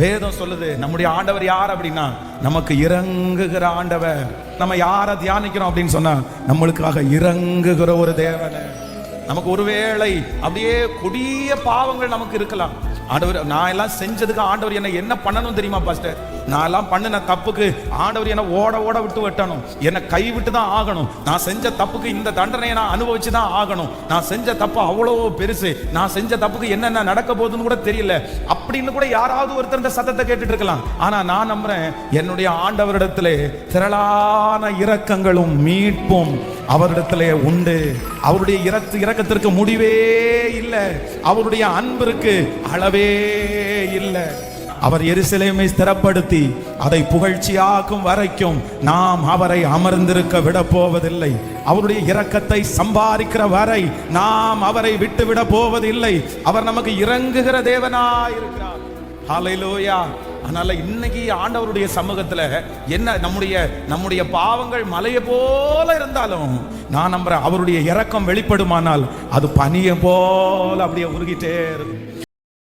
வேதம் சொல்லுது நம்முடைய ஆண்டவர் யார் அப்படின்னா நமக்கு இறங்குகிற ஆண்டவர். நம்ம யாரை தியானிக்கிறோம் அப்படின்னு சொன்னா நம்மளுக்காக இறங்குகிற ஒரு தேவன். நமக்கு ஒருவேளை அப்படியே கொடிய பாவங்கள் நமக்கு இருக்கலாம். ஆண்டவர், நான் எல்லாம் செஞ்சதுக்கு ஆண்டவர் என்ன பண்ணணும் தெரியுமா பாஸ்டர்? நான் எல்லாம் பண்ணின தப்புக்கு ஆண்டவர் என்ன ஓட ஓட விட்டு வெட்டணும், என்னை கை விட்டு தான் ஆகணும். நான் செஞ்ச தப்புக்கு இந்த தண்டனையை நான் அனுபவிச்சு தான் ஆகணும். நான் செஞ்ச தப்பு அவ்வளோ பெருசு, நான் செஞ்ச தப்புக்கு என்னென்ன நடக்க போகுதுன்னு கூட தெரியல அப்படின்னு கூட யாராவது ஒருத்தர் இந்த சத்தத்தை கேட்டுட்டு இருக்கலாம். ஆனா நான் நம்புறேன், என்னுடைய ஆண்டவரிடத்திலே திரளான இரக்கங்களும் மீட்பும் அவரிடத்திலே உண்டு. அவருடைய இரக்கத்திற்கு முடிவே இல்லை, அவருடைய அன்பிற்கு அளவே இல்லை. அவர் எருசலேமை ஸ்திரப்படுத்தி அதை புகழ்ச்சியாக்கும் வரைக்கும் நாம் அவரை அமர்ந்திருக்க விட போவதில்லை. அவருடைய இரக்கத்தை சம்பாதிக்கிற வரை நாம் அவரை விட்டு விட போவதில்லை. அவர் நமக்கு இறங்குகிற தேவனாய் இருக்கிறார். ஹல்லேலூயா. அதனால இன்னைக்கு ஆண்டவருடைய சமூகத்துல என்ன நம்முடைய பாவங்கள் மலையை போல இருந்தாலும் நான் நம்புறேன், அவருடைய இரக்கம் வெளிப்படுமானால் அது பனியை போல அப்படியே உருகிட்டே இருக்கும்.